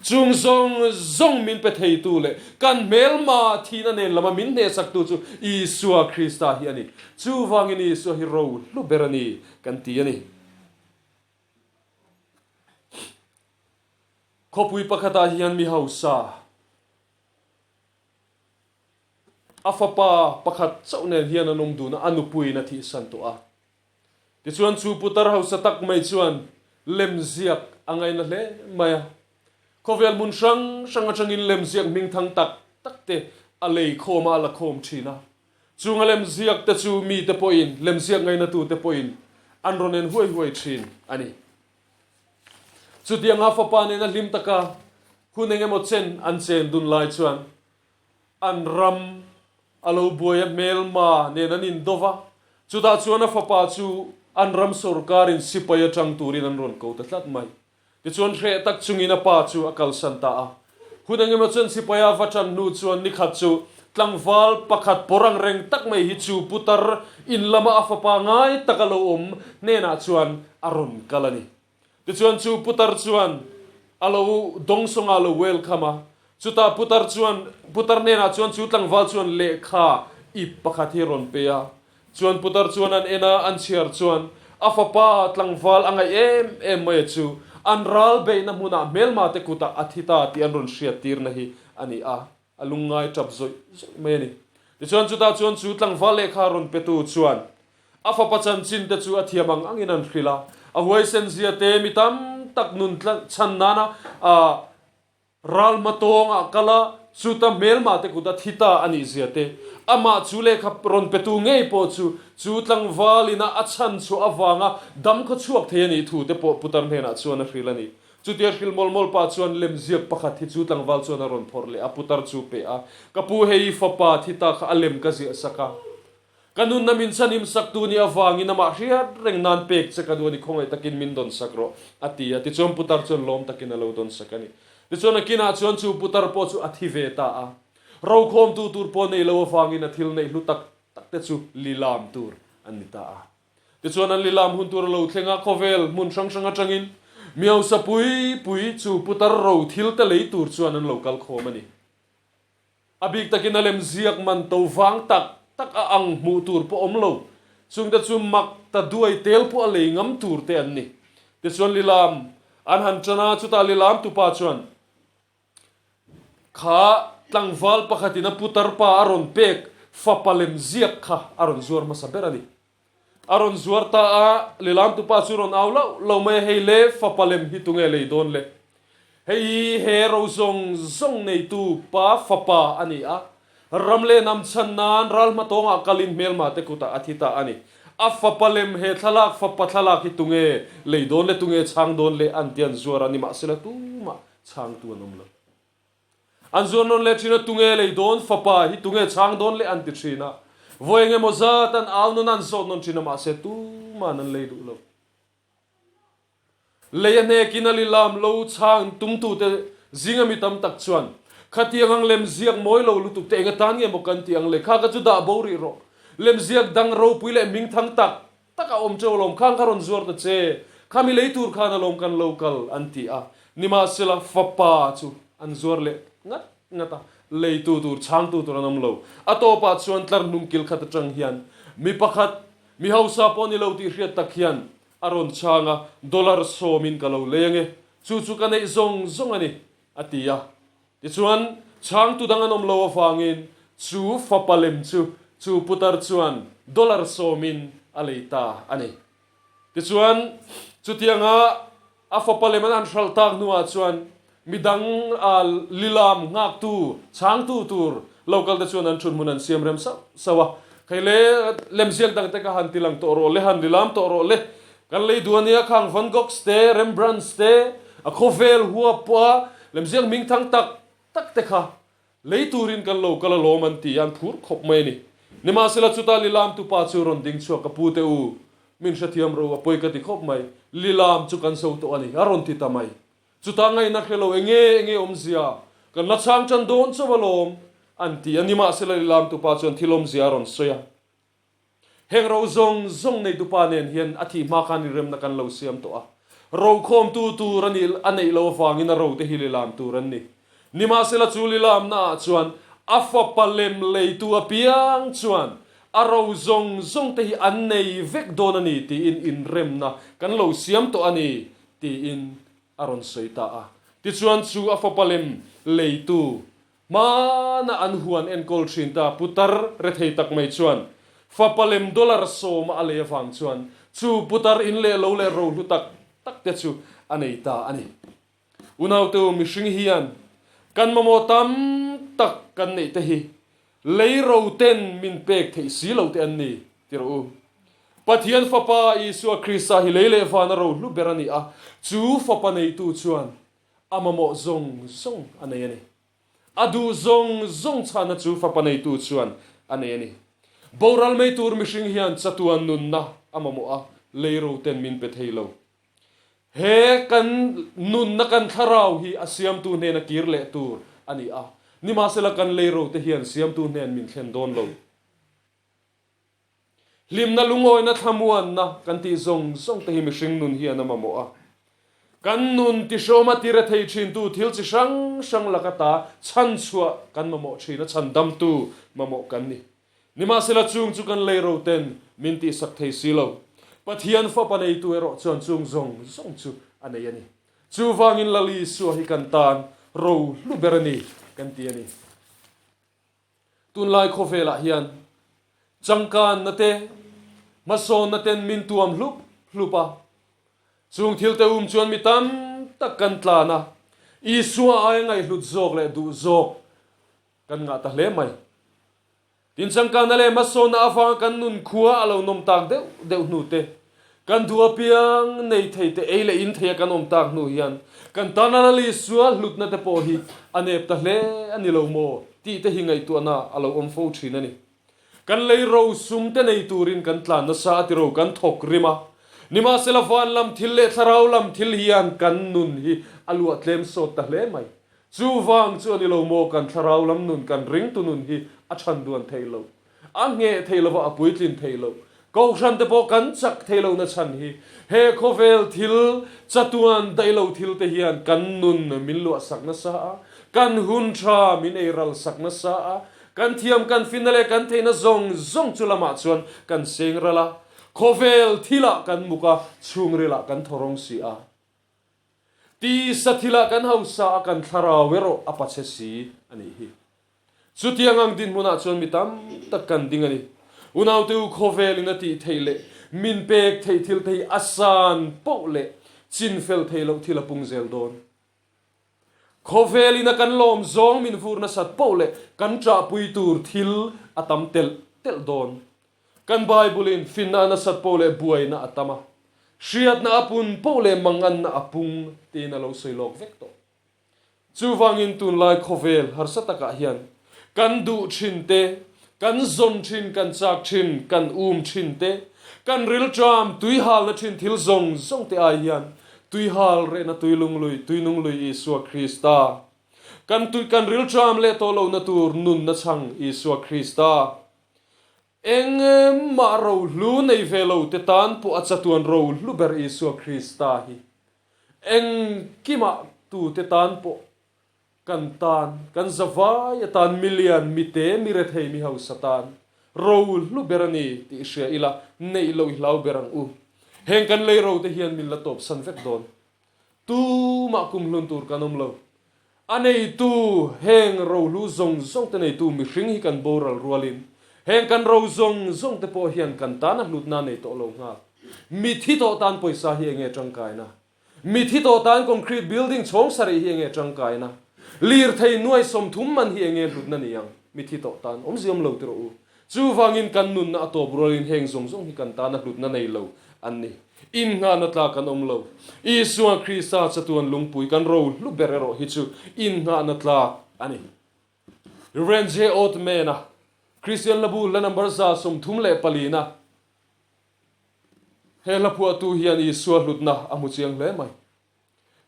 chung zong min pe thei tu le kan mel ma thi na ne lama min ne sak tu chu Isua Krista hi ani chu wangin Isua hi ro lu berani kan ti ani khopui pakhata hian mi hausa afapa pakhat chaunen hian anom du na anupui na thi san to a ti chuan chu putar hausa tak mai chuan lemziak angai na hle maya kovel mun sang in lemziak ming thang tak te alei khoma la khom thina chunga lemziak te chu mi te poin lemziak ngai na tu te poin anronen huai thin ani chu tiang ha fa pa ne na lim taka hunenge mo chen an chen dun lai chuan an ram alo boya melma ne nanin dova chu ta chuan a fa pa chu an ram sarkarin sipaya tang turin an ron ko ta tlat mai ti chuan hre tak chungina pa chu akal santa a hunenge mo chen sipaya vachan nu chuan ni khat chu tlangwal pakhat porang reng tak mai hi chu putar in lama a fa pa ngai takalo ne na chuan aron kalani ti chuan chu putar chuan alo dong song alo welcome chuta putar ne na chuan chu tlangwal chuan le kha i pakhat hi ron pe a chuan putar chuan an ena an chiar chuan afapa tlangwal anga em mai chu an ral be na muna melma te kuta athita ti an ron shria tir na hi ani a alungai tap zoi mai ni ti chuan chu tlangwal le kha ron pe tu chuan afapa chan chin te chu athiamang angin an hrila a huai sen zia te mitam tak nun chan nana a ral matong akala chuta mel ma te kuta thita ani ziate ama chule kha ron petu ngei po chu tlang walina achan chu awanga dam kho chuak theni thu te po putar hena chuan a hrilani chu tiar hil mol pa chuan lem ziak pakhat hi chu tlang wal chuan a ron phorle a putar chu pe a kapu hei fapa thita kha alem ka zia saka kanun namin sanim saktu ni awangi na ma riat reng nan pek che kadu ni khongai takin min don sakro atia ti chom putar chon lom takin alo don sakani ti chon akina chon chu putar po chu athi ve ta a ro khom tu tur po nei lo awangi na thil nei lu tak te chu lilam tur anita a ti chon an lilam hun tur lo thlenga khovel mun sang sang atangin miau sa pui chu putar ro thil te lei tur chuan an local khomani abik takin alem ziak man to wang tak a ang mu tur po omlo chung da chu mak ta duai tel po ale ngam tur te an ni te chuan lilam an han chana chu ta lilam tu pa chuan kha tlangwal pakhatina putar pa aron pek fapalem ziak kha aron zuar masaberani aron zuar ta a lilam tu pa chu ron awlo lo mai heile fapalem hitunge le don le hei hero zong nei tu pa fapa ani a ramle nam channan ral matonga kalin melma te kuta athita ani afa palem he thalak fa pathalak hi tunge leidon le tunge chang don le antian zuara ni ma sela tu ma chang tu anom lo an zonon le china tunge leidon fa pa hi tunge chang don le anti china voenge mozat an alnon an zot non china ma se tu ma nan leidu lo leyane kinali lam lo chang tum tu te zingami tam tak chuan khatiang lem ziak moi lo lutuk te nga tan nge mo kan tiang le kha ka chu da bori ro lem ziak dang ro puile ming thang taka om cholom khang karon zor ta che khami leitur khana lom kan local anti a nima sela fapa chu an zor le ngata leitu tur chang tu tur anam lo atopa chuan tlar nungkil khat tang hian mi pakhat mi hausa poni lo ti hriat tak hian aron changa dollar so min ka lo lenge chu ka nei zong ani atia ti chuan chang tu dang anom lo awangin chu fapalem chu putar chuan dollar so min aleita ani ti chuan chu tianga a fapalem an hral tak nuwa chuan midang lilam ngak tu chang tu tur local te chuan an chun munan siam rem sawa khaile lem siak dang te ka han tilang to ro le han lilam to ro le kan lei duania khang van gogh ste rembrandt ste a khovel huwa pa lem siak ming thang tak te kha leiturin kan lo kala lo man ti an phur khop mai ni nima sela chuta lilam tu pa chu ron ding chu ka pu te u min sathiam ro apoi ka ti khop mai lilam chu kan so to ani aron ti tamai chuta ngai na khelo enge omzia kan na chang chan don chu balom anti anima sela lilam tu pa chon thilom zia ron soya heng ro zong nei tu pa nen hian athi ma kan rem na kan lo siam to a ro khom tu ranil anei lo wangin a ro te hililam tu ran ni nima sela chuli lam na chuan afa palem leitu apiang chuan aro zong te hi an nei vek don ani ti in rem na kan lo siam to ani ti in aron soita a ti chuan chu afa palem leitu mana an huan en kol thin ta putar re thei tak mai chuan fa palem dollar so ma ale wang chuan chu putar in le lo le ro lu tak te chu anei ta ani unau tu mishing hian kan mamo tam tak kan nei te hi leiro ten min pek thei si lo te an ni tiru pathian fapa isu krista hi leile fana ro lu berani a chu fapa nei tu chuan amamo zong anei ani adu zong chana chu fapa nei tu chuan anei ani boral mei tur mishing hian chatuan nun na amamo a leiro ten min pe thei lo he kan nun na kan tharau hi asiam tu ne na kirle tur ani a nima sela kan leiro te hian siam tu nen min thlen don lo lim na lungoi na thamuan na kan ti zong te hi mishing nun hian amamo a kan nun ti shoma ti re thei thin tu thil chi sang lakata chan chua kan mamo thina chan dam tu mamo kan ni nima sela chung chu kan leiro ten min ti sak thei silo pathian fa panei tu ero chon chung zong chu anei ani chu wangin lali su hi kan tan ro lu berani kan ti ani tun lai khofela hian changkan nate mason naten min tuam hlupa chung thil te chuan mi tam tak kan tlana i suwa ai ngai hlut zok le du zok kan nga ta hle mai tin chang kan le ma so na fa kan nun khuwa alo nom tak deu nu te kan dua piang nei thei te ele in thei kan om tak nu hian kan tanali sual lut na te po hi anep ta hle ani lo mo ti te hingai tu na alo om fo thina ni kan lei ro sum te nei turin kan tlan na sa ti ro kan thok rima nima selafan lam thil le tharau lam thil hian kan nun hi alu atlem so ta hle mai chu wang chu ani lo mo kan tharau lam nun kan ring tu nun hi a than duan theilo a nge theilo wa apuitlin theilo ko ran te po kan chak theilo na chan hi he khovel thil chatuan dailo thil te hian kan nun min lu sak na sa kan hun tha min ei ral sak na sa kan thiam kan finale kan theina zong chulama chuan kan seng rala khovel thila kan muka chungrela kan thorong si a ti sathila kan hausa kan thara wero apache si ani hi chutiang ang din muna chuan mitam takkan dingani unaw tu khovel ina ti theile min pek thei thil thei asan pole chin fel theilo thila pungzel don khovel ina kan lom zong min furna sat pole kan tra pui tur thil atam tel don kan bible in finna na sat pole buai na atama shiat na apun pole mangan na apung tina lo soilok vekto chu wangin tun lai khovel har sataka hian kan du thin te kan zon thin kan chak thin kan thin te kan ril tram tui hal na thin thil zong te ai hian tui hal re na tui nung lui Isua Krista kan ril tram le to lo na tur nun na chang Isua Krista eng ma ro lu nei velo te tan pu achatuan ro lu ber Isua Krista hi eng kima tu te tan po kan zawai tan million mite mire thei mi hau satan ro lu berani ti sia ila nei lo hlau berang u heng kan lei ro te hian min la top san vek don tu ma kum lun tur kanom lo anei tu heng ro lu zong te nei tu mi hring hi kan boral rualin heng kan ro zong te po hian kan tan lut na nei to lo nga mi thi to tan poisa hi nge tangkai na mi thi to tan concrete building chong sari hi nge tangkai na lir thei nuai som thum man hi nge lut na niang mi thi to tan om ziom lo tro u chu wangin kan nun na to brolin heng zong hi kan tan lut na nei lo anni in nga na tla kan om lo Isua Krista chatuan lungpui kan ro lu berero hi chu in nga na tla ani renje ot mena Christian labu la number za som thum le palina he la pu tu hian Isua lutna amu chiang le mai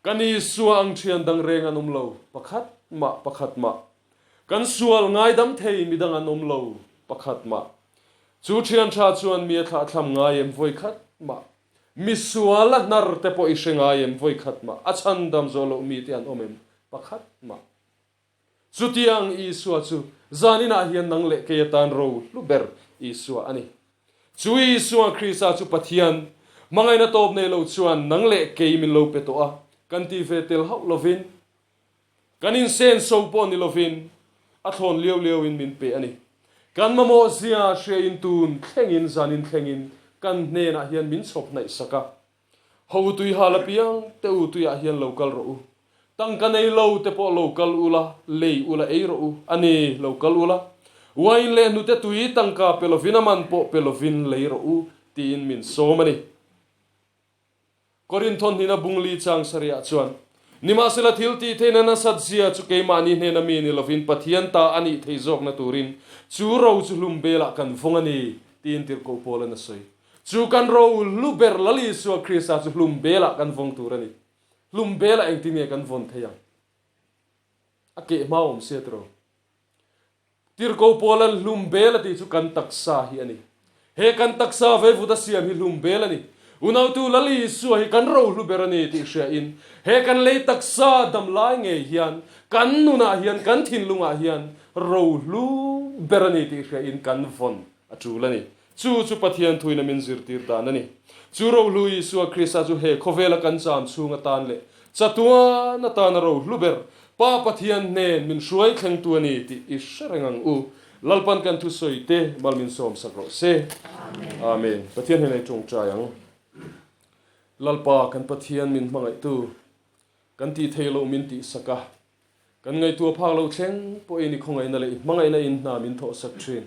kan Isua ang thian dang reng anom lo pakhat ma kan sual ngai dam thei midang anom lo pakhat ma chu thian tha chuan mi tha thlam ngai em voi khat ma mi suala nar te po ishenga em voi khat ma achan dam zolo mi tian omem pakhat ma chutiang Isua chu zanina hian nang le ke tan ro lu ber Isua ani chu Isua Krista chu pathian mangai na top nei lo chuan nang le ke min lo pe to a kan ti ve tel hau lovin kan in sen so po ni lovin a thon leo in min pe ani kan mamo zia she in tun thengin zanin thengin kan ne na hian min chop nai saka ho tui hala piang te u tui a hian local ro tang kan ei lo te po local ula lei ula ei ro ani local ula wain le nu te tui tang ka pelovina man po pelovin lei ro ti in min so mani Korinthon hina bungli chang saria chuan nima sela thil ti theina na satzia chu ke mani hne na mi ni lovin pathian ta ani theizok na turin chu ro chu hlum bela kan phongani tin tir ko pola na soi chu kan ro lu ber lali Isua Krista chu hlum bela kan phong turani hlum bela eng ti nge kan von theyang ake maum setro tir ko pola hlum bela ti chu kan taksa hi ani he kan taksa ve vuda siam hi hlum bela ni unaw tu lali Isua hi kan ro lu berani ti sia in he kan lei taksa dam lai nge hian kan nuna hian kan thin lunga hian ro lu berani ti sia in kan von achulani chu pathian thuina min zir tir dan ani chu ro lu Isua Krista chu he khovela kan cham chunga tan le chatua na tan ro lu ber pa pathian nen min hruai thleng tu ani ti isrengang u lalpan kan thu soite malmin som sakro se amen pathian henai chung chayang lalpa kan pathian min mangai tu kan ti thailo min ti saka kan ngai tua phang lo thleng po ini khongai na le mangai na in na min tho sak thin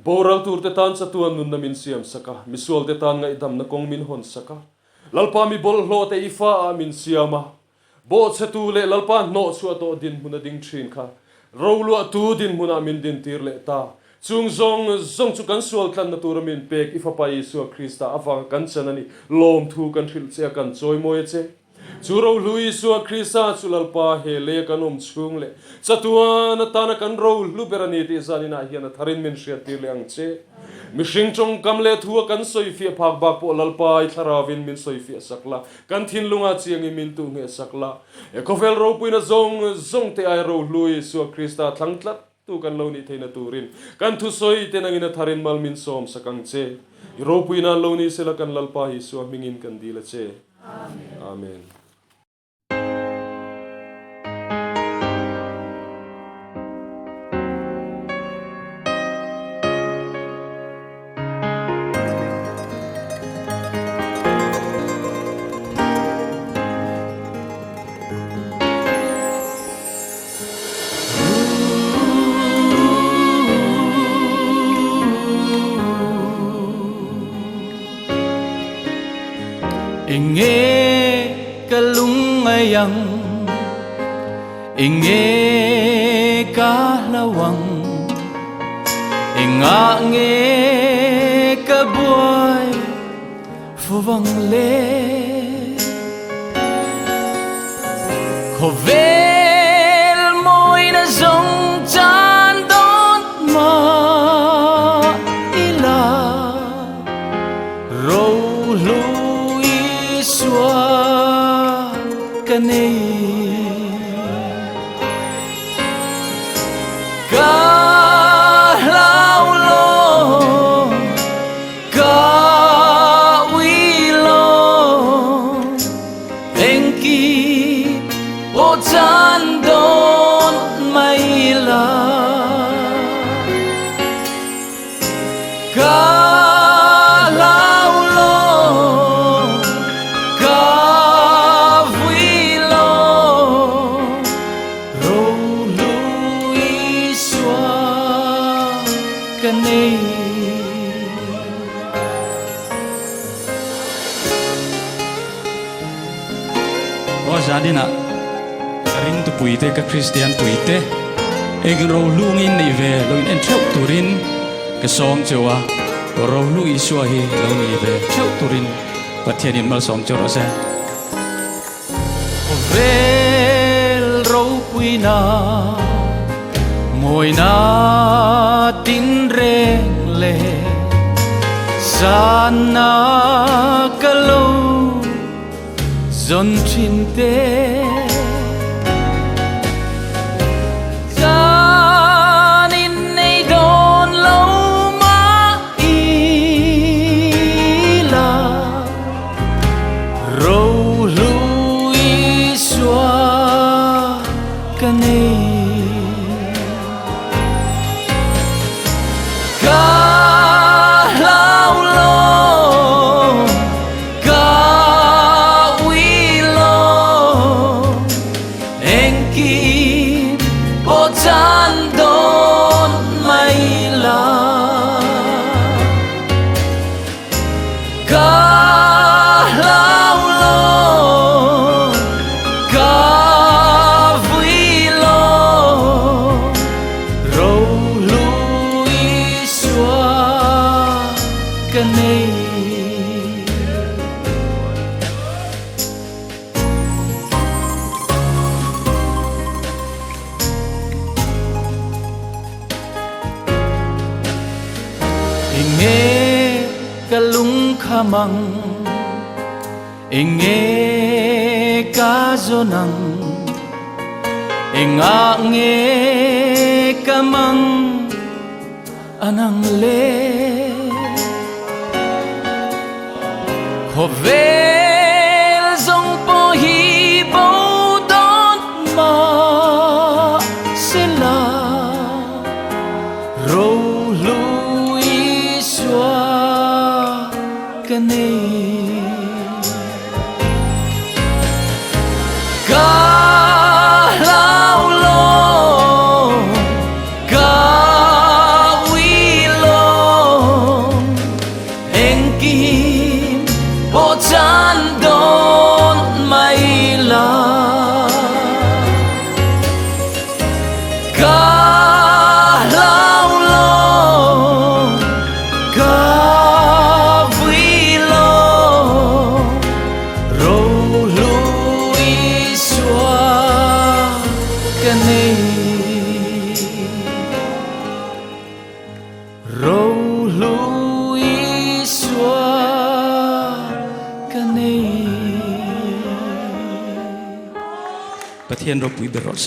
boral tur te tan sa tuan nun na min siam saka misual te tan ngai dam na kong min hon saka lalpa mi bol hlo te ifa a min siama bo che tu le lalpa no chu to din huna ding thin kha ro lu tu din huna min din tir le ta chung zong chu kan sual tlan na tur min pek ifa pa Yesu Krista afa kan chanani lom thu kan thil che kan choi moi che churo lui Yesu Krista chulalpa he le kanom chung le chatua na ta na kan ro lu berani ti zanina hian tharin min shia tir le ang che mishing chong kam le thua kan soi fi phak bak po lalpa I tharawin min soi fi sakla kan thin lunga chiang I min tu nge sakla e kovel ro puina zong te ai ro lui Yesu Krista thlangtlat tu kan lo ni theina turin kan thu soi te nangina tharin mal min som sakang che ro puina lo ni sela kan lalpa Yesu mingin kan dila che amen Inge kalungayang Inge kalawang Inga nge kaboy Fuvang le Kovel moy na zong chan don ma ila Ro lu Sua kanei ka lau lo ka wi lo enki o chan don mai la ka Zadina ring tu puite ka Christian puite egin ro lungin nei ve loin en thau turin ka som chewa ro lu iswa hi lo ni ve thau turin pathian in mal som choro sa vel ro puina moina tin reng le sana kalo Zon chinte Zanin nei don lau ma ila Ro lui swa kanei Ka lau lo Chan don mai la ka lau lo ka vui lo ro lui xua kanei Inge kalung khamang Inge kazonang Inga nge kamang Anang le Kovel zong po hibo don ma sila Ro kanei ka lau lo này râu lùi xóa cái này ประเทศเราปุยเบรอดเซ